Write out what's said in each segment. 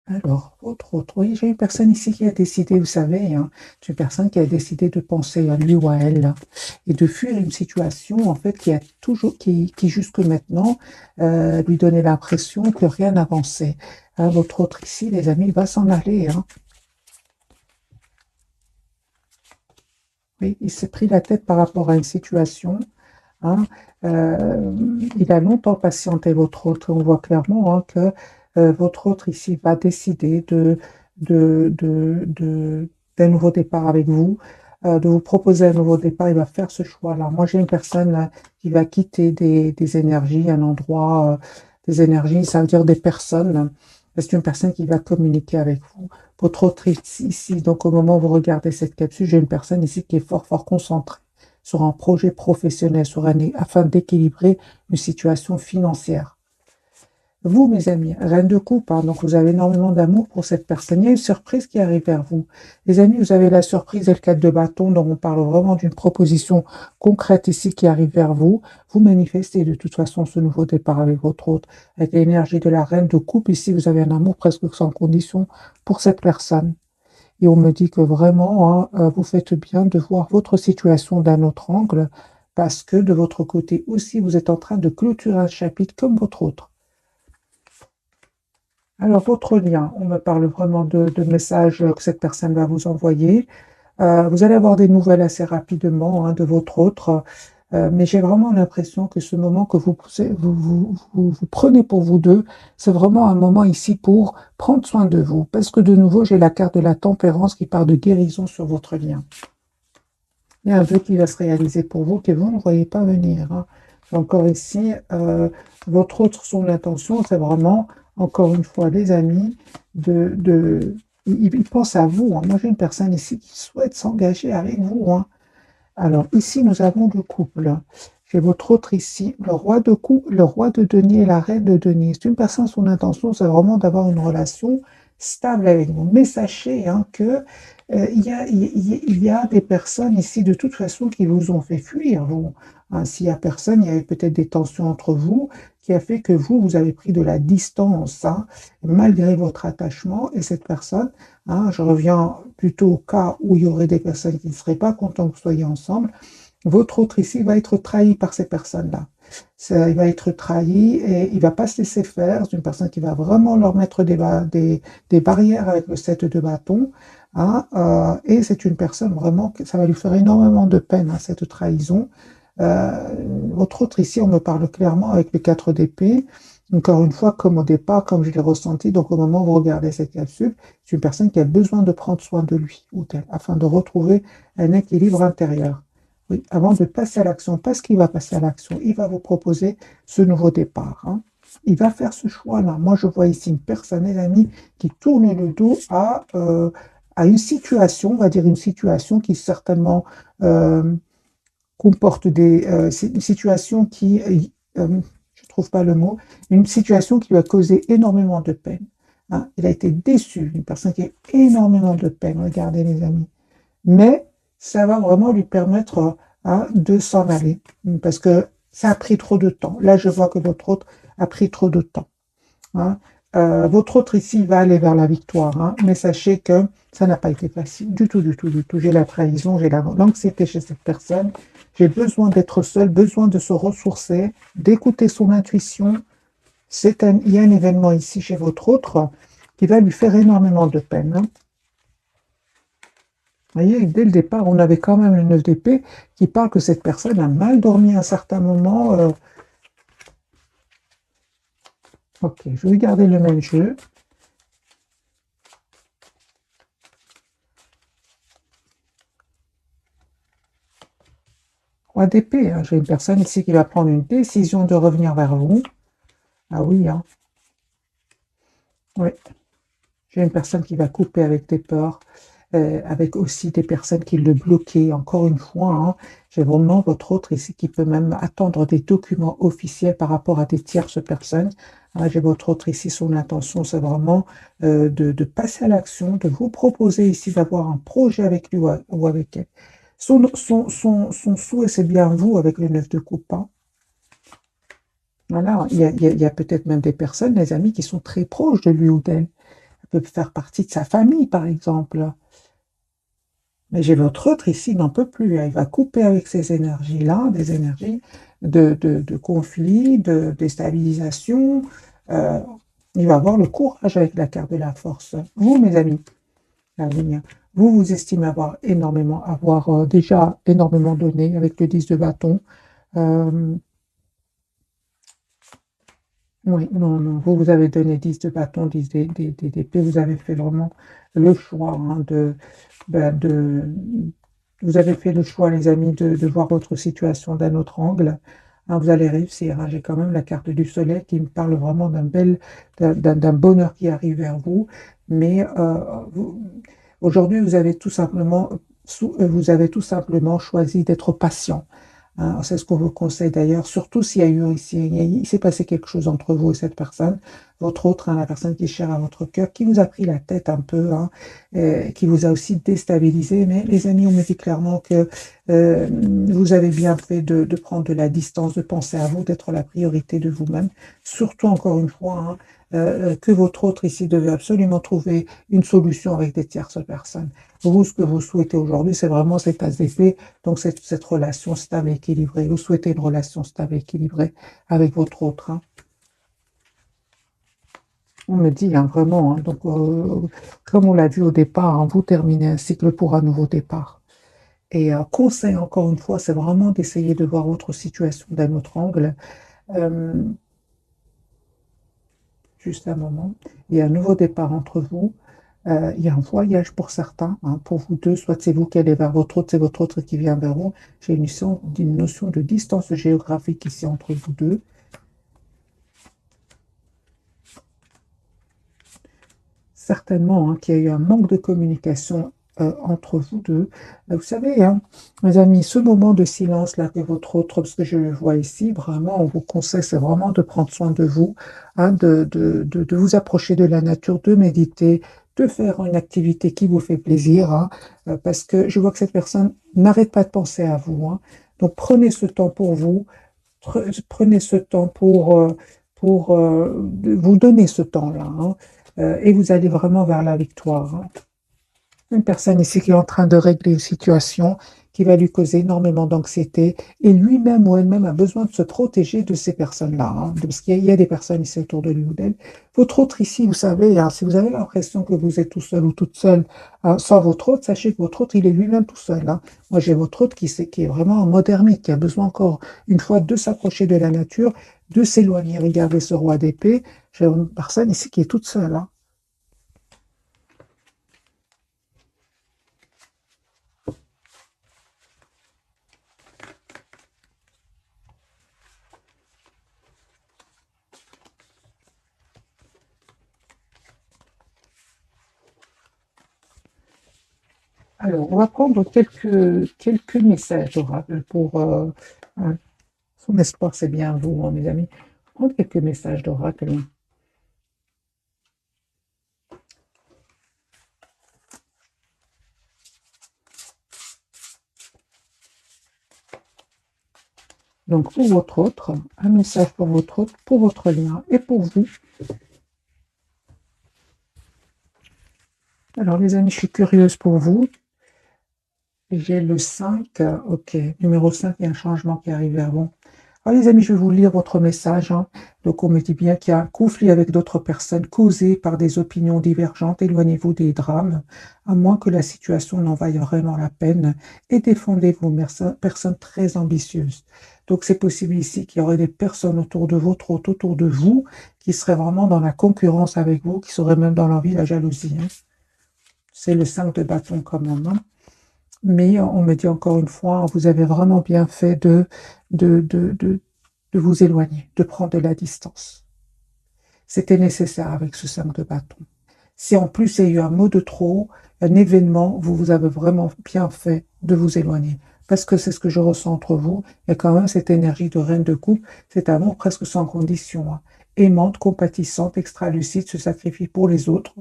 Alors, autre, autre, oui, j'ai une personne ici qui a décidé, vous savez, hein, c'est une personne qui a décidé de penser à lui ou à elle hein, et de fuir une situation en fait qui a toujours, qui jusque maintenant lui donnait l'impression que rien n'avançait. Hein, votre autre ici, les amis, il va s'en aller. Hein. Oui, il s'est pris la tête par rapport à une situation. Hein. Il a longtemps patienté votre autre. On voit clairement hein, que votre autre ici va décider d'un nouveau départ avec vous, de vous proposer un nouveau départ. Il va faire ce choix-là. Moi, j'ai une personne qui va quitter des énergies, un endroit, des énergies, ça veut dire des personnes. C'est une personne qui va communiquer avec vous. Votre autre ici, donc au moment où vous regardez cette capsule, j'ai une personne ici qui est fort, fort concentrée sur un projet professionnel afin d'équilibrer une situation financière. Vous, mes amis, reine de coupe, hein, donc vous avez énormément d'amour pour cette personne. Il y a une surprise qui arrive vers vous. Les amis, vous avez la surprise et le 4 de bâton, donc on parle vraiment d'une proposition concrète ici qui arrive vers vous. Vous manifestez de toute façon ce nouveau départ avec votre hôte, avec l'énergie de la reine de coupe. Ici, vous avez un amour presque sans condition pour cette personne. Et on me dit que vraiment, hein, vous faites bien de voir votre situation d'un autre angle, parce que de votre côté aussi, vous êtes en train de clôturer un chapitre comme votre autre. Alors, votre lien, on me parle vraiment de messages que cette personne va vous envoyer. Vous allez avoir des nouvelles assez rapidement hein, de votre autre, mais j'ai vraiment l'impression que ce moment que vous prenez pour vous deux, c'est vraiment un moment ici pour prendre soin de vous. Parce que de nouveau, j'ai la carte de la tempérance qui parle de guérison sur votre lien. Il y a un vœu qui va se réaliser pour vous que vous ne voyez pas venir. Hein. Encore ici, votre autre, son intention, c'est vraiment, encore une fois, les amis, il pense à vous. Hein. Moi, j'ai une personne ici qui souhaite s'engager avec vous. Hein. Alors, ici, nous avons le couple. J'ai votre autre ici, le roi de couple, le roi de denier et la reine de denier. C'est une personne, son intention, c'est vraiment d'avoir une relation stable avec vous. Mais sachez hein, que il y a des personnes ici, de toute façon, qui vous ont fait fuir. Vous. Hein, s'il n'y a personne, il y avait peut-être des tensions entre vous qui a fait que vous avez pris de la distance, hein, malgré votre attachement. Et cette personne, hein, je reviens plutôt au cas où il y aurait des personnes qui ne seraient pas contentes que vous soyez ensemble. Votre autre ici va être trahi par ces personnes-là. Il va être trahi et il ne va pas se laisser faire. C'est une personne qui va vraiment leur mettre des barrières avec le 7 de bâton. Hein, et c'est une personne vraiment que ça va lui faire énormément de peine, hein, cette trahison. Euh, Votre autre ici, on me parle clairement avec les 4 d'épée. Encore une fois, comme au départ, comme je l'ai ressenti, donc au moment où vous regardez cette capsule, c'est une personne qui a besoin de prendre soin de lui ou d'elle afin de retrouver un équilibre intérieur. Oui, avant de passer à l'action, parce qu'il va passer à l'action, il va vous proposer ce nouveau départ. Hein. Il va faire ce choix-là. Moi, je vois ici une personne, les amis, qui tourne le dos à une situation, on va dire une situation qui certainement comporte c'est une situation qui, je trouve pas le mot, une situation qui lui a causé énormément de peine. Hein. Il a été déçu, une personne qui a énormément de peine, regardez les amis. Mais ça va vraiment lui permettre hein, de s'en aller, parce que ça a pris trop de temps. Là, je vois que votre autre a pris trop de temps. Hein. Votre autre ici va aller vers la victoire, hein, mais sachez que ça n'a pas été facile du tout, du tout, du tout. J'ai la trahison, j'ai l'anxiété chez cette personne. J'ai besoin d'être seul, besoin de se ressourcer, d'écouter son intuition. Il y a un événement ici chez votre autre qui va lui faire énormément de peine. Hein. Vous voyez, dès le départ, on avait quand même le 9 d'épée qui parle que cette personne a mal dormi à un certain moment. Ok, je vais garder le même jeu. Roi d'épée, hein. J'ai une personne ici qui va prendre une décision de revenir vers vous. Ah oui, hein. Oui. J'ai une personne qui va couper avec des peurs, avec aussi des personnes qui le bloquaient. Encore une fois, hein, j'ai vraiment votre autre ici qui peut même attendre des documents officiels par rapport à des tierces personnes. Hein, j'ai votre autre ici, son intention, c'est vraiment de passer à l'action, de vous proposer ici d'avoir un projet avec lui ou avec elle. Son souhait, c'est bien vous avec le 9 de coupe. Hein. Voilà, il y a peut-être même des personnes, les amis, qui sont très proches de lui ou d'elle. peut faire partie de sa famille, par exemple. Mais j'ai votre autre ici, il n'en peut plus, hein. Il va couper avec ces énergies-là, des énergies de conflit, de déstabilisation. Euh, il va avoir le courage avec la carte de la force. Vous, mes amis, vous vous estimez avoir déjà énormément donné avec le 10 de bâton. Euh, oui, non, non, vous avez donné 10 de bâton, 10 d'épée, vous avez fait vraiment le choix hein, ben, vous avez fait le choix, les amis, de voir votre situation d'un autre angle. Hein, vous allez réussir, hein. J'ai quand même la carte du soleil qui me parle vraiment d'un bonheur qui arrive vers vous. Mais aujourd'hui, vous avez tout simplement choisi d'être patient. Hein, c'est ce qu'on vous conseille d'ailleurs, surtout s'il y a eu ici, il s'est passé quelque chose entre vous et cette personne, votre autre, hein, la personne qui est chère à votre cœur, qui vous a pris la tête un peu, hein, qui vous a aussi déstabilisé. Mais les amis, on me dit clairement que vous avez bien fait de prendre de la distance, de penser à vous, d'être la priorité de vous-même. Surtout, encore une fois, hein, que votre autre ici devait absolument trouver une solution avec des tierces personnes. Vous, ce que vous souhaitez aujourd'hui, c'est vraiment cet as d'épée, donc cette relation stable et équilibrée. Vous souhaitez une relation stable et équilibrée avec votre autre. Hein. On me dit hein, vraiment, hein, donc comme on l'a vu au départ, hein, vous terminez un cycle pour un nouveau départ. Et conseil encore une fois, c'est vraiment d'essayer de voir votre situation d'un autre angle. Euh, juste un moment, il y a un nouveau départ entre vous. Il y a un voyage pour certains, hein, pour vous deux, soit c'est vous qui allez vers votre autre, c'est votre autre qui vient vers vous. J'ai une notion de distance géographique ici entre vous deux. Certainement hein, qu'il y a eu un manque de communication entre vous deux. Vous savez, hein, mes amis, ce moment de silence là que votre autre, parce que je le vois ici, vraiment, on vous conseille, c'est vraiment de prendre soin de vous, hein, de vous approcher de la nature, de méditer, de faire une activité qui vous fait plaisir, hein, parce que je vois que cette personne n'arrête pas de penser à vous. Hein. Donc prenez ce temps pour vous, prenez ce temps pour vous donner ce temps-là. Hein. Et vous allez vraiment vers la victoire. Hein. Une personne ici qui est en train de régler une situation qui va lui causer énormément d'anxiété et lui-même ou elle-même a besoin de se protéger de ces personnes-là. Hein, parce qu'il y a des personnes ici autour de lui ou d'elle. Votre autre ici, vous savez, hein, si vous avez l'impression que vous êtes tout seul ou toute seule hein, sans votre autre, sachez que votre autre, il est lui-même tout seul. Hein. Moi, j'ai votre autre qui est vraiment en mode ermite, qui a besoin encore une fois de s'approcher de la nature, de s'éloigner. Regardez ce roi d'épée. J'ai une personne ici qui est toute seule. Hein. Alors, on va prendre quelques messages d'oracle pour hein, son espoir, c'est bien vous, hein, mes amis. Prendre quelques messages d'oracle. Donc, pour votre autre, un message pour votre autre, pour votre lien et pour vous. Alors, les amis, je suis curieuse pour vous. J'ai le 5, ok, numéro 5, il y a un changement qui arrive vers vous. Alors, les amis, je vais vous lire votre message. Hein. Donc, on me dit bien qu'il y a un conflit avec d'autres personnes causé par des opinions divergentes. Éloignez-vous des drames, à moins que la situation n'en vaille vraiment la peine, et défendez-vous, personnes très ambitieuses. Donc, c'est possible ici qu'il y aurait des personnes autour de vous, trop autour de vous, qui seraient vraiment dans la concurrence avec vous, qui seraient même dans l'envie, la jalousie. Hein. C'est le 5 de bâton quand même. Hein. Mais on me dit encore une fois, vous avez vraiment bien fait de, de, de, de vous éloigner, de prendre de la distance. C'était nécessaire avec ce 5 de bâton. Si en plus il y a eu un mot de trop, un événement, vous avez vraiment bien fait de vous éloigner. Parce que c'est ce que je ressens entre vous. Il y a quand même cette énergie de reine de coupe, cet amour presque sans condition. Hein. Aimante, compatissante, extra-lucide, se sacrifie pour les autres.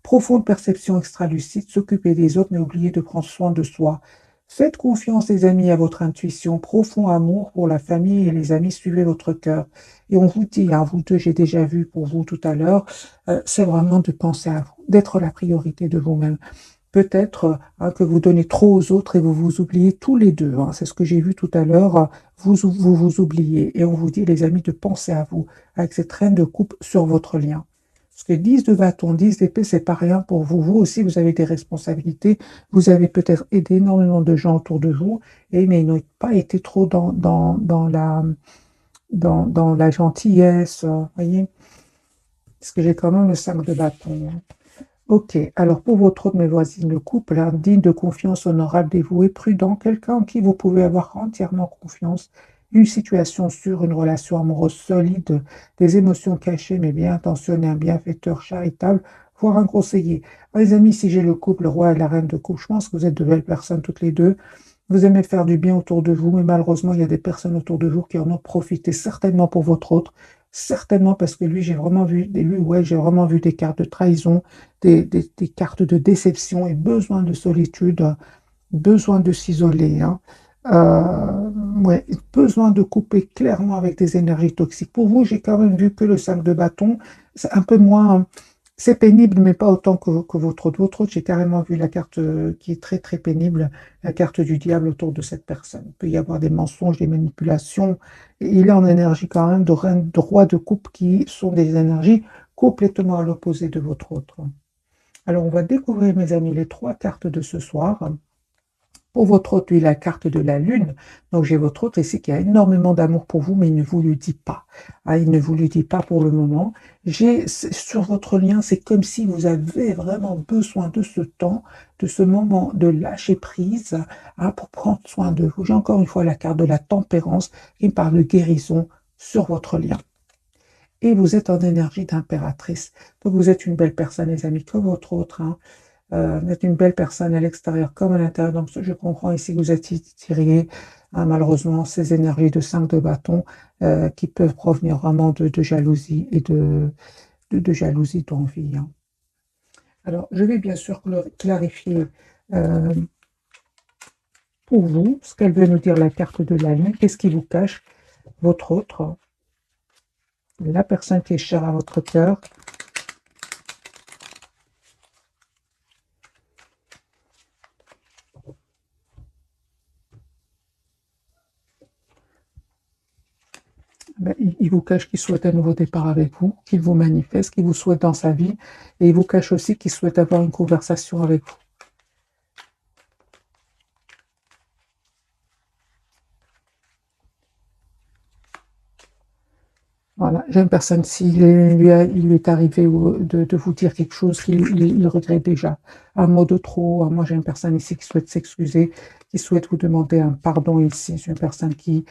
Profonde perception extra-lucide, s'occuper des autres, mais oublier de prendre soin de soi. Faites confiance, les amis, à votre intuition, profond amour pour la famille et les amis, suivez votre cœur. Et on vous dit, hein, vous deux, j'ai déjà vu pour vous tout à l'heure, c'est vraiment de penser à vous, d'être la priorité de vous-même. Peut-être hein, que vous donnez trop aux autres et vous vous oubliez tous les deux, hein. C'est ce que j'ai vu tout à l'heure. Vous oubliez. Et on vous dit, les amis, de penser à vous avec cette reine de coupe sur votre lien. Parce que 10 de bâton, 10 d'épée, c'est pas rien pour vous. Vous aussi, vous avez des responsabilités. Vous avez peut-être aidé énormément de gens autour de vous, mais ils n'ont pas été trop dans la gentillesse. Voyez? Parce que j'ai quand même le 5 de bâton, hein. Ok, alors pour votre autre, mes voisines, le couple, hein, digne de confiance, honorable, dévoué, prudent, quelqu'un en qui vous pouvez avoir entièrement confiance, une situation sûre, une relation amoureuse solide, des émotions cachées mais bien intentionnées, un bienfaiteur charitable, voire un conseiller. Les amis, si j'ai le couple, le roi et la reine de coupe, je pense que vous êtes de belles personnes toutes les deux. Vous aimez faire du bien autour de vous, mais malheureusement, il y a des personnes autour de vous qui en ont profité, certainement pour votre autre, certainement parce que lui, ouais, j'ai vraiment vu des cartes de trahison, des cartes de déception et besoin de solitude, besoin de s'isoler, hein. Ouais, besoin de couper clairement avec des énergies toxiques. Pour vous, j'ai quand même vu que le 5 de bâton, c'est un peu moins, c'est pénible, mais pas autant que votre autre. Votre autre, j'ai carrément vu la carte qui est très très pénible, la carte du diable autour de cette personne. Il peut y avoir des mensonges, des manipulations. Et il est en énergie quand même de reine, de roi de coupe qui sont des énergies complètement à l'opposé de votre autre. Alors, on va découvrir, mes amis, les trois cartes de ce soir. Pour votre autre, lui, la carte de la lune. Donc, j'ai votre autre ici qui a énormément d'amour pour vous, mais il ne vous le dit pas. Ah, il ne vous le dit pas pour le moment. Sur votre lien, c'est comme si vous avez vraiment besoin de ce temps, de ce moment de lâcher prise, hein, pour prendre soin de vous. J'ai encore une fois la carte de la tempérance qui me parle de guérison sur votre lien. Et vous êtes en énergie d'impératrice. Donc, vous êtes une belle personne, les amis, comme votre autre, hein. Vous êtes une belle personne à l'extérieur comme à l'intérieur. Donc, je comprends ici que vous êtes tiré, hein, malheureusement, ces énergies de 5 de bâton qui peuvent provenir vraiment de jalousie et de jalousie d'envie, hein. Alors, je vais bien sûr clarifier euh, pour vous ce qu'elle veut nous dire la carte de la lune. Qu'est-ce qui vous cache votre autre, la personne qui est chère à votre cœur. Ben, il vous cache qu'il souhaite un nouveau départ avec vous, qu'il vous manifeste, qu'il vous souhaite dans sa vie, et il vous cache aussi qu'il souhaite avoir une conversation avec vous. Voilà, j'ai une personne, s'il il lui est arrivé de vous dire quelque chose qu'il regrette déjà, un mot de trop. Moi, j'ai une personne ici qui souhaite s'excuser, qui souhaite vous demander un pardon ici. J'ai une personne qui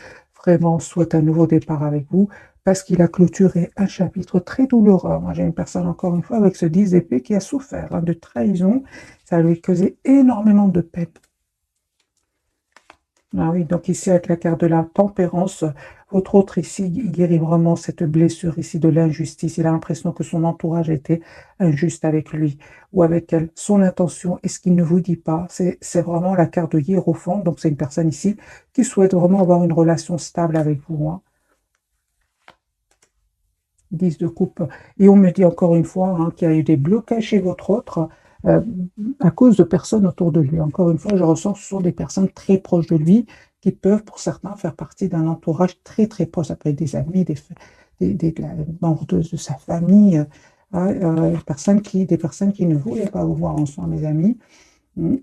vraiment souhaite un nouveau départ avec vous parce qu'il a clôturé un chapitre très douloureux. Moi, j'ai une personne, encore une fois, avec ce 10 épées qui a souffert, hein, de trahison. Ça lui a causé énormément de peine. Ah oui, donc ici avec la carte de la tempérance, votre autre ici, il guérit vraiment cette blessure ici de l'injustice. Il a l'impression que son entourage était injuste avec lui ou avec elle. Son intention et ce qu'il ne vous dit pas, c'est vraiment la carte de Hiérophant. Donc c'est une personne ici qui souhaite vraiment avoir une relation stable avec vous, hein. 10 de coupe. Et on me dit encore une fois, hein, qu'il y a eu des blocages chez votre autre euh, à cause de personnes autour de lui. Encore une fois, je ressens que ce sont des personnes très proches de lui qui peuvent, pour certains, faire partie d'un entourage très très proche. Ça peut être des amis, membres de sa famille, hein, des personnes qui ne voulaient pas vous voir ensemble, mes amis.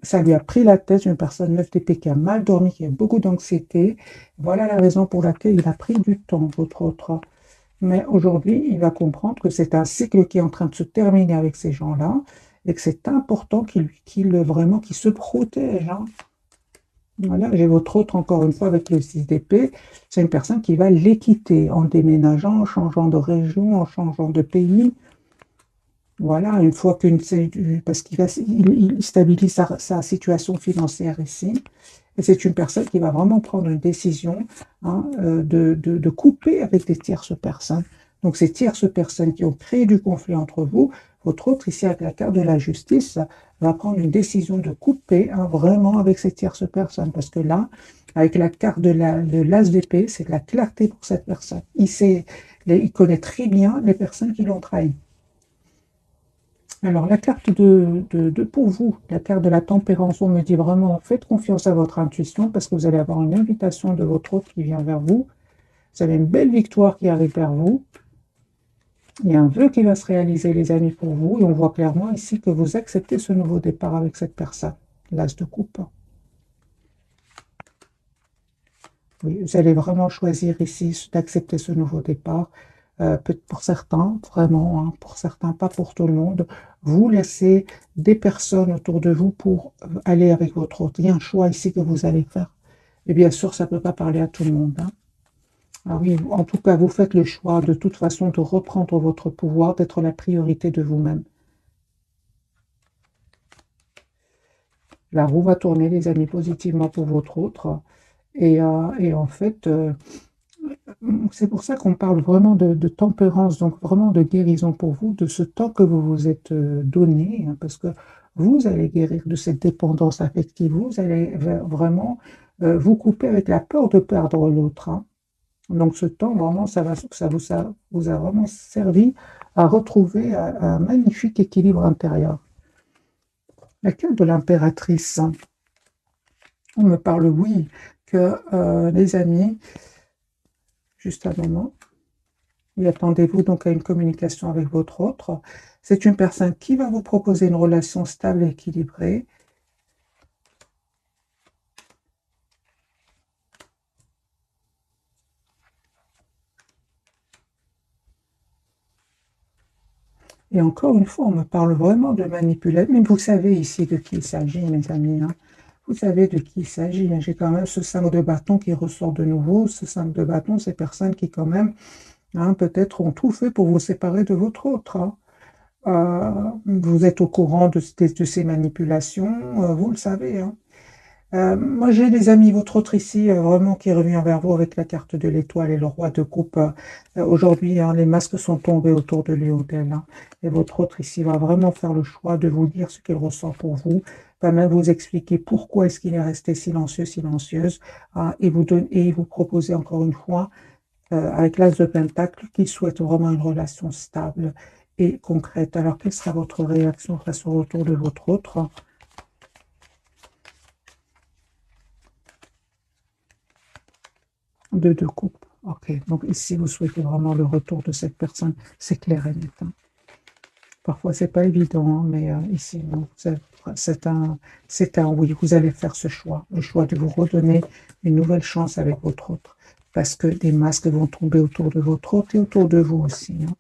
Ça lui a pris la tête, une personne 9 d'épée qui a mal dormi, qui a beaucoup d'anxiété. Voilà la raison pour laquelle il a pris du temps, votre autre. Mais aujourd'hui, il va comprendre que c'est un cycle qui est en train de se terminer avec ces gens-là et que c'est important vraiment qu'il se protège, hein. Voilà, j'ai votre autre encore une fois avec le 6 d'épée. C'est une personne qui va les quitter en déménageant, en changeant de région, en changeant de pays. Voilà, une fois parce il stabilise sa situation financière ici. Et c'est une personne qui va vraiment prendre une décision, hein, de couper avec des tierces personnes. Donc, ces tierces personnes qui ont créé du conflit entre vous Votre autre, ici, avec la carte de la justice, va prendre une décision de couper vraiment avec cette tierce personne. Parce que là, avec la carte de l'as d'épée, c'est de la clarté pour cette personne. Il connaît très bien les personnes qui l'ont trahi. Alors, la carte pour vous, la carte de la tempérance, on me dit vraiment, faites confiance à votre intuition parce que vous allez avoir une invitation de votre autre qui vient vers vous. Vous avez une belle victoire qui arrive vers vous. Il y a un vœu qui va se réaliser, les amis, pour vous. Et on voit clairement ici que vous acceptez ce nouveau départ avec cette personne. L'as de coupe. Oui, vous allez vraiment choisir ici d'accepter ce nouveau départ. Pour certains, vraiment, hein, pour certains, pas pour tout le monde. Vous laissez des personnes autour de vous pour aller avec votre autre. Il y a un choix ici que vous allez faire. Et bien sûr, ça ne peut pas parler à tout le monde, hein. Ah oui, en tout cas, vous faites le choix de toute façon de reprendre votre pouvoir, d'être la priorité de vous-même. La roue va tourner, les amis, positivement pour votre autre. Et en fait, c'est pour ça qu'on parle vraiment de tempérance, donc vraiment de guérison pour vous, de ce temps que vous vous êtes donné, hein, parce que vous allez guérir de cette dépendance affective, vous allez vraiment vous couper avec la peur de perdre l'autre, hein. Donc ce temps, vraiment, ça vous a vraiment servi à retrouver un magnifique équilibre intérieur. La carte de l'impératrice, hein. On me parle, oui, que les amis, juste un moment, et attendez-vous donc à une communication avec votre autre. C'est une personne qui va vous proposer une relation stable et équilibrée. Et encore une fois, on me parle vraiment de manipulation. Mais vous savez ici de qui il s'agit, mes amis, hein. Vous savez de qui il s'agit, hein. J'ai quand même ce 5 de bâton qui ressort de nouveau. Ce 5 de bâton, c'est personnes qui quand même, hein, peut-être ont tout fait pour vous séparer de votre autre, hein. Vous êtes au courant de ces manipulations, vous le savez, hein. Moi, j'ai des amis, votre autre ici, vraiment qui revient vers vous avec la carte de l'étoile et le roi de coupe. Aujourd'hui, hein, les masques sont tombés autour de lui ou d'elle, hein. Et votre autre ici va vraiment faire le choix de vous dire ce qu'il ressent pour vous, va même vous expliquer pourquoi est-ce qu'il est resté silencieux, silencieuse, hein, et vous proposer encore une fois, avec l'as de pentacle, qu'il souhaite vraiment une relation stable et concrète. Alors, quelle sera votre réaction face au retour de votre autre? Deux coupes. Ok, donc ici, vous souhaitez vraiment le retour de cette personne. C'est clair et net, hein. Parfois, c'est pas évident, hein, mais ici, non, c'est un oui. Vous allez faire ce choix, le choix de vous redonner une nouvelle chance avec votre autre. Parce que des masques vont tomber autour de votre autre et autour de vous aussi, hein.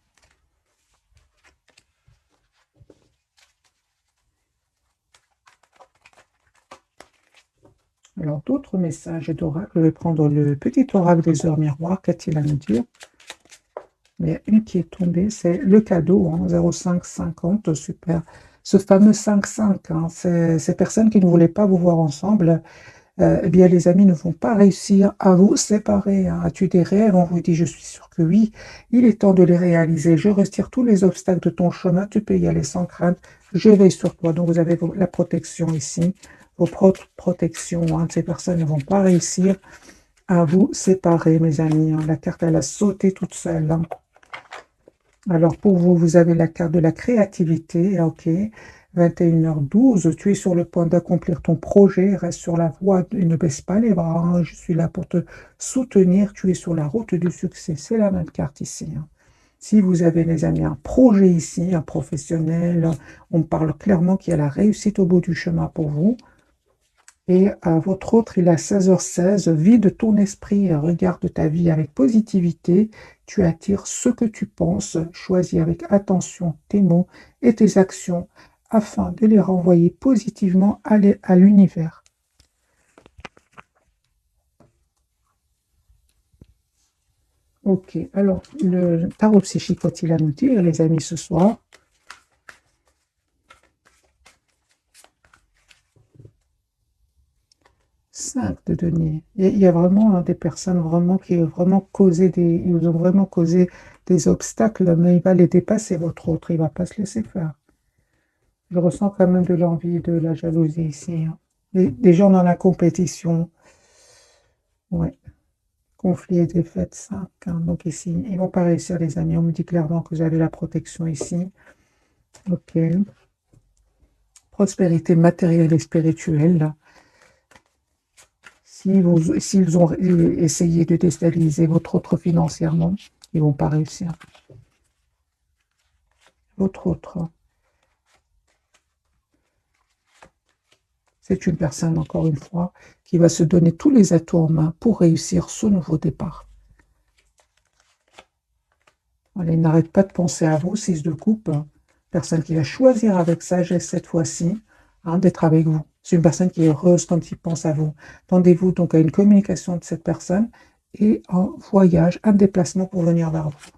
Alors, d'autres messages d'oracle. Je vais prendre le petit oracle des heures miroirs. Qu'a-t-il à nous dire? Il y a une qui est tombée, c'est le cadeau, hein, 0550, super. Ce fameux 5-5, hein, ces personnes qui ne voulaient pas vous voir ensemble, eh bien, les amis ne vont pas réussir à vous séparer, hein. As-tu des rêves? On vous dit, je suis sûr que oui. Il est temps de les réaliser. Je retire tous les obstacles de ton chemin. Tu peux y aller sans crainte. Je veille sur toi. Donc, vous avez la protection ici, vos propres protections, hein. Ces personnes ne vont pas réussir à vous séparer, mes amis, hein. La carte, elle a sauté toute seule, hein. Alors pour vous, vous avez la carte de la créativité, ok. 21h12, tu es sur le point d'accomplir ton projet, reste sur la voie et ne baisse pas les bras, hein. Je suis là pour te soutenir, tu es sur la route du succès. C'est la même carte ici, hein. Si vous avez, les amis, un projet ici, un professionnel, on parle clairement qu'il y a la réussite au bout du chemin pour vous. Et votre autre, il a 16h16, vide ton esprit, regarde ta vie avec positivité, tu attires ce que tu penses, choisis avec attention tes mots et tes actions afin de les renvoyer positivement à l'univers. Ok, alors le tarot psychique, qu'est-il à nous dire, les amis, ce soir? 5 de denier. Il y a vraiment, hein, des personnes vraiment qui ont vraiment causé ils vous ont vraiment causé des obstacles, mais il va les dépasser, votre autre. Il va pas se laisser faire. Je ressens quand même de l'envie et de la jalousie ici, hein. Des gens dans la compétition. Ouais. Conflit et défaite 5, hein. Donc ici, ils vont pas réussir, les amis. On me dit clairement que vous avez la protection ici. Ok. Prospérité matérielle et spirituelle, là. S'ils ont essayé de déstabiliser votre autre financièrement, ils vont pas réussir. Votre autre, c'est une personne, encore une fois, qui va se donner tous les atouts en main pour réussir ce nouveau départ. Allez, n'arrête pas de penser à vous, 6 de coupe. Personne qui va choisir avec sagesse cette fois-ci, hein, d'être avec vous. C'est une personne qui est heureuse quand il pense à vous. Tendez-vous donc à une communication de cette personne et un voyage, un déplacement pour venir vers vous.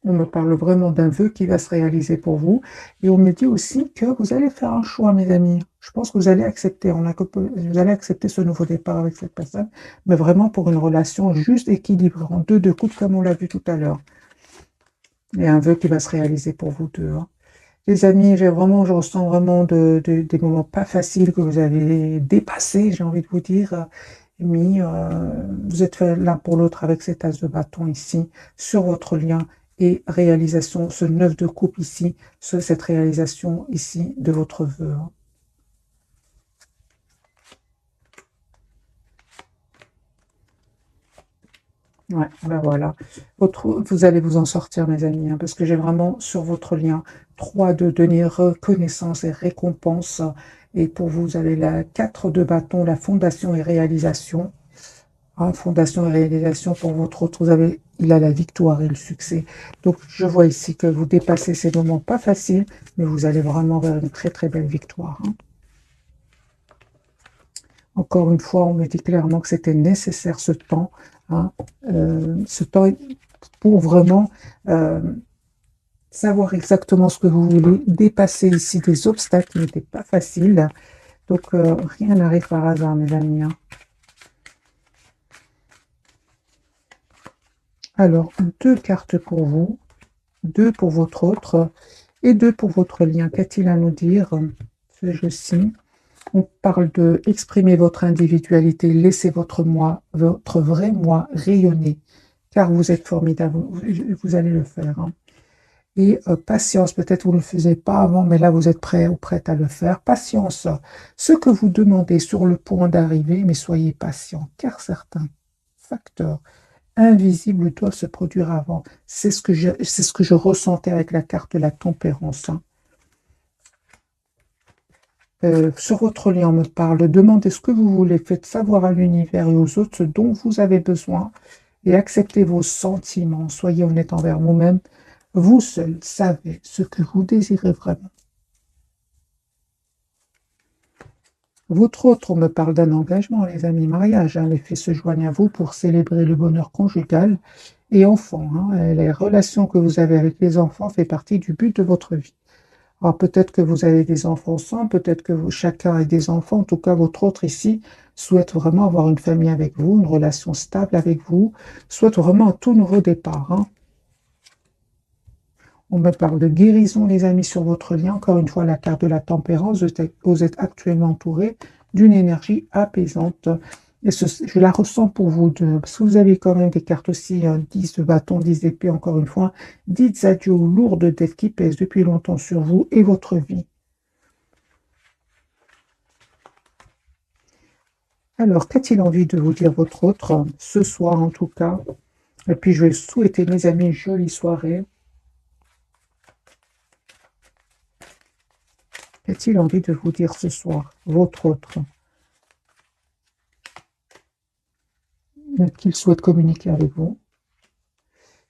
On me parle vraiment d'un vœu qui va se réaliser pour vous. Et on me dit aussi que vous allez faire un choix, mes amis. Je pense que vous allez accepter. Vous allez accepter ce nouveau départ avec cette personne, mais vraiment pour une relation juste équilibrée, en 2 de coupe, comme on l'a vu tout à l'heure. Et un vœu qui va se réaliser pour vous deux, hein. Les amis, je ressens vraiment des moments pas faciles que vous avez dépassés, j'ai envie de vous dire. Mais vous êtes fait l'un pour l'autre avec cet as de bâton ici, sur votre lien et réalisation, ce 9 de coupe ici, cette réalisation ici de votre vœu, hein. Ouais, ben voilà. Vous allez vous en sortir, mes amis, hein, parce que j'ai vraiment sur votre lien 3 de denier, reconnaissance et récompense. Et pour vous, vous avez la 4 de bâton, la fondation et réalisation. Hein, fondation et réalisation pour votre autre, il a la victoire et le succès. Donc, je vois ici que vous dépassez ces moments pas faciles, mais vous allez vraiment vers une très très belle victoire, hein. Encore une fois, on me dit clairement que c'était nécessaire ce temps, hein, ce temps pour vraiment savoir exactement ce que vous voulez, dépasser ici des obstacles qui n'étaient pas faciles. Donc, rien n'arrive par hasard, mes amis, hein. Alors, 2 cartes pour vous, 2 pour votre autre et 2 pour votre lien. Qu'a-t-il à nous dire, ce jeu-ci? On parle de exprimer votre individualité, laissez votre moi, votre vrai moi rayonner, car vous êtes formidable, vous allez le faire, hein. Et patience, peut-être vous ne le faisiez pas avant, mais là vous êtes prêt ou prête à le faire. Patience, ce que vous demandez sur le point d'arriver, mais soyez patient, car certains facteurs invisibles doivent se produire avant. C'est ce que je ressentais avec la carte de la tempérance, hein. Sur votre lien, on me parle, demandez ce que vous voulez, faites savoir à l'univers et aux autres ce dont vous avez besoin et acceptez vos sentiments, soyez honnête envers vous-même. Vous seul savez ce que vous désirez vraiment. Votre autre, on me parle d'un engagement, les amis, mariage, hein, les faits se joignent à vous pour célébrer le bonheur conjugal et enfant, hein, les relations que vous avez avec les enfants fait partie du but de votre vie. Alors peut-être que vous avez des enfants ensemble, peut-être que chacun a des enfants, en tout cas votre autre ici souhaite vraiment avoir une famille avec vous, une relation stable avec vous, souhaite vraiment un tout nouveau départ, hein. On me parle de guérison, les amis, sur votre lien. Encore une fois, la carte de la tempérance, vous êtes actuellement entouré d'une énergie apaisante. Et je la ressens pour vous deux, parce que vous avez quand même des cartes aussi, 10 de bâton, 10 d'épée, encore une fois. Dites adieu aux lourdes dettes qui pèsent depuis longtemps sur vous et votre vie. Alors, qu'a-t-il envie de vous dire votre autre, ce soir en tout cas? Et puis, je vais souhaiter, mes amis, une jolie soirée. Qu'a-t-il envie de vous dire ce soir, votre autre? Qu'il souhaite communiquer avec vous,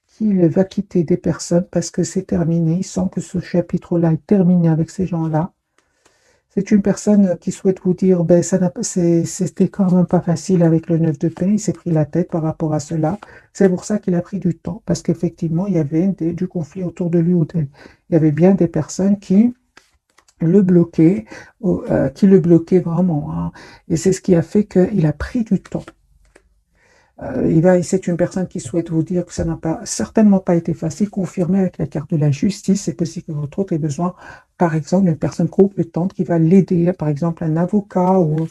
qu'il va quitter des personnes parce que c'est terminé. Il sent que ce chapitre-là est terminé avec ces gens-là. C'est une personne qui souhaite vous dire, ben, c'était quand même pas facile avec le 9 de paix, il s'est pris la tête par rapport à cela. C'est pour ça qu'il a pris du temps, parce qu'effectivement, il y avait du conflit autour de lui ou d'elle. Il y avait bien des personnes qui le bloquaient vraiment, hein. Et c'est ce qui a fait qu'il a pris du temps. C'est une personne qui souhaite vous dire que ça n'a pas, certainement pas été facile, confirmé avec la carte de la justice. C'est possible que votre autre ait besoin, par exemple, d'une personne compétente qui va l'aider, par exemple un avocat ou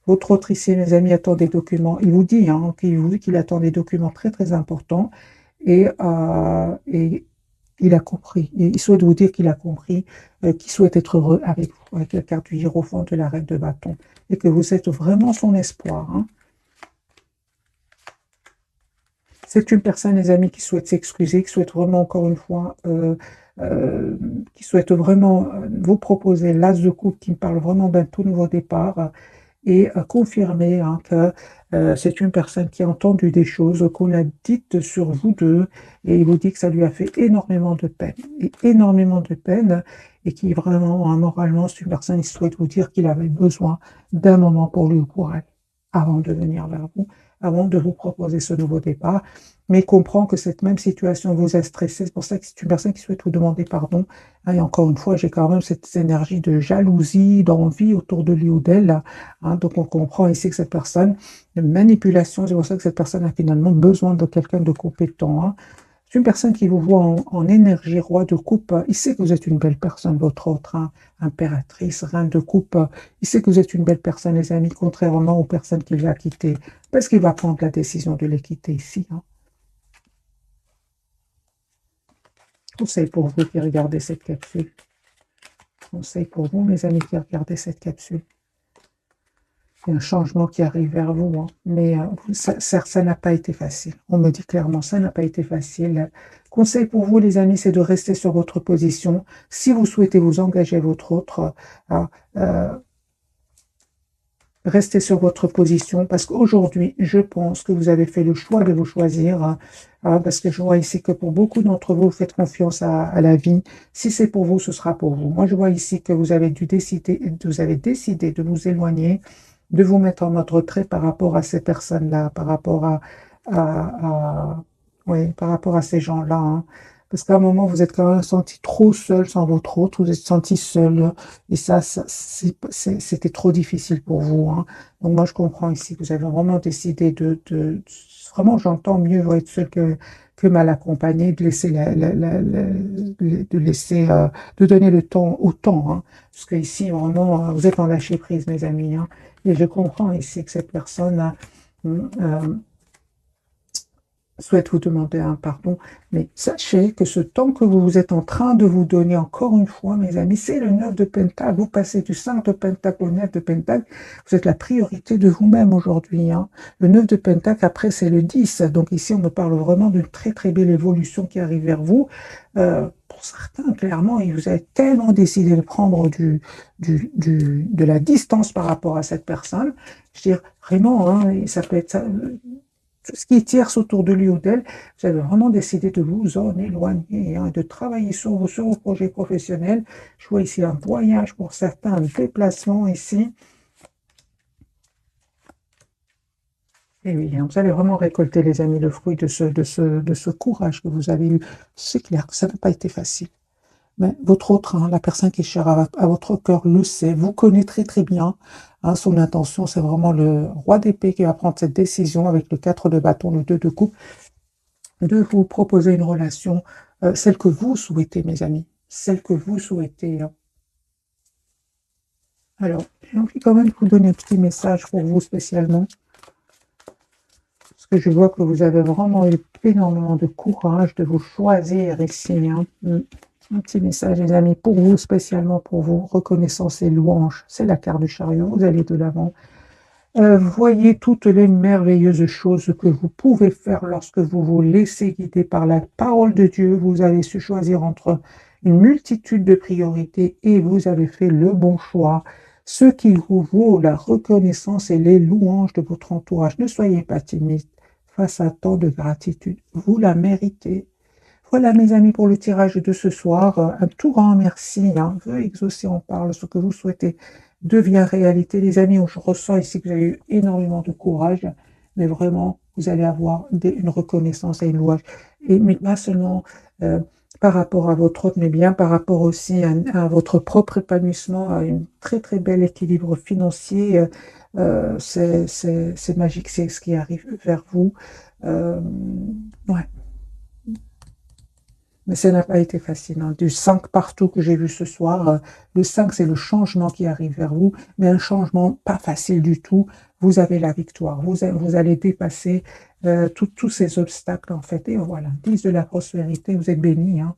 votre autre ici, mes amis, attend des documents. Il vous dit hein, qu'il attend des documents très très importants et il a compris. Il souhaite vous dire qu'il a compris, qu'il souhaite être heureux avec vous, avec la carte du hiérophant de la reine de bâton et que vous êtes vraiment son espoir. Hein. C'est une personne, les amis, qui souhaite s'excuser, qui souhaite vraiment, encore une fois, qui souhaite vraiment vous proposer l'as de coupe qui me parle vraiment d'un tout nouveau départ et confirmer hein, que c'est une personne qui a entendu des choses qu'on a dites sur vous deux et il vous dit que ça lui a fait énormément de peine et énormément de peine et qui vraiment, hein, moralement, c'est une personne qui souhaite vous dire qu'il avait besoin d'un moment pour lui courage avant de venir vers vous, avant de vous proposer ce nouveau départ, mais comprend que cette même situation vous a stressé. C'est pour ça que c'est une personne qui souhaite vous demander pardon. Hein, et encore une fois, j'ai quand même cette énergie de jalousie, d'envie autour de lui ou d'elle. Hein, donc on comprend ici que cette personne, de manipulation, c'est pour ça que cette personne a finalement besoin de quelqu'un de compétent. Hein. C'est une personne qui vous voit en énergie, roi de coupe. Il sait que vous êtes une belle personne, votre autre, hein, impératrice, reine de coupe. Il sait que vous êtes une belle personne, les amis, contrairement aux personnes qu'il va quitter. Parce qu'il va prendre la décision de les quitter ici. Hein. Conseil pour vous qui regardez cette capsule. Conseil pour vous, mes amis, qui regardez cette capsule. Il y a un changement qui arrive vers vous, hein. Mais ça n'a pas été facile. On me dit clairement, ça n'a pas été facile. Conseil pour vous, les amis, c'est de rester sur votre position. Si vous souhaitez vous engager à votre autre, restez sur votre position parce qu'aujourd'hui, je pense que vous avez fait le choix de vous choisir. Parce que je vois ici que pour beaucoup d'entre vous, vous faites confiance à la vie. Si c'est pour vous, ce sera pour vous. Moi, je vois ici que vous avez décidé de vous éloigner, de vous mettre en mode retrait par rapport à ces personnes-là, par rapport oui, par rapport à ces gens-là. Hein. Parce qu'à un moment, vous êtes quand même senti trop seul sans votre autre, vous êtes senti seul, et c'était trop difficile pour vous. Hein. Donc moi, je comprends ici que vous avez vraiment décidé vraiment, j'entends mieux être seul que mal accompagné, de laisser de donner le temps au temps. Hein. Parce que ici, vraiment, vous êtes en lâcher prise, mes amis. Hein. Et je comprends ici que cette personne souhaite vous demander un pardon, mais sachez que ce temps que vous êtes en train de vous donner, encore une fois, mes amis, c'est le 9 de Pentacle. Vous passez du 5 de Pentacle au 9 de Pentacle. Vous êtes la priorité de vous-même aujourd'hui. Hein. Le 9 de Pentacle, après, c'est le 10. Donc ici, on me parle vraiment d'une très, très belle évolution qui arrive vers vous. Pour certains, clairement, vous avez tellement décidé de prendre de la distance par rapport à cette personne. Je veux dire, vraiment, hein, ça peut être... tout ce qui tierce autour de lui ou d'elle, vous avez vraiment décidé de vous en éloigner, hein, de travailler sur vos projets professionnels. Je vois ici un voyage pour certains, un déplacement ici. Et oui, hein, vous allez vraiment récolter, les amis, le fruit de ce courage que vous avez eu. C'est clair que ça n'a pas été facile. Mais votre autre, hein, la personne qui est chère à votre cœur, le sait, vous connaît très très bien. Hein, son intention, c'est vraiment le roi d'épée qui va prendre cette décision avec le 4 de bâton, le 2 de coupe, de vous proposer une relation, celle que vous souhaitez, mes amis, celle que vous souhaitez. Hein. Alors, j'ai envie quand même de vous donner un petit message pour vous spécialement, parce que je vois que vous avez vraiment eu énormément de courage de vous choisir ici. Hein. Un petit message, les amis, pour vous, spécialement pour vous, reconnaissance et louange. C'est la carte du chariot, vous allez de l'avant. Voyez toutes les merveilleuses choses que vous pouvez faire lorsque vous vous laissez guider par la parole de Dieu. Vous avez su choisir entre une multitude de priorités et vous avez fait le bon choix. Ce qui vous vaut la reconnaissance et les louanges de votre entourage. Ne soyez pas timide face à tant de gratitude. Vous la méritez. Voilà, mes amis, pour le tirage de ce soir. Un tout grand merci. Hein. Veuillez exaucer en parle. Ce que vous souhaitez devient réalité. Les amis, je ressens ici que vous avez eu énormément de courage, mais vraiment, vous allez avoir une reconnaissance et une louange. Et mais pas seulement par rapport à votre autre, mais bien par rapport aussi à votre propre épanouissement, à une très très bel équilibre financier. C'est magique, c'est ce qui arrive vers vous. Euh, ouais. Mais ça n'a pas été facile, hein. Du 5 partout que j'ai vu ce soir, le 5 c'est le changement qui arrive vers vous, mais un changement pas facile du tout. Vous avez la victoire, vous allez dépasser tous ces obstacles en fait. Et voilà, 10 de la prospérité, vous êtes bénis, hein.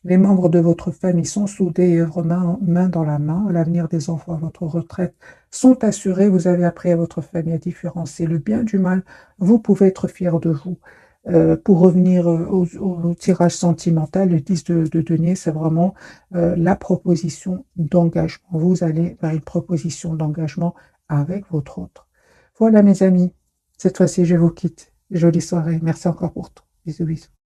Les membres de votre famille sont soudés et œuvrent main dans la main. L'avenir des enfants à votre retraite sont assurés. Vous avez appris à votre famille à différencier le bien du mal. Vous pouvez être fiers de vous. Pour revenir au tirage sentimental, le 10 de denier, c'est vraiment la proposition d'engagement. Vous allez vers une proposition d'engagement avec votre autre. Voilà mes amis, cette fois-ci je vous quitte. Jolie soirée. Merci encore pour tout. Bisous bisous.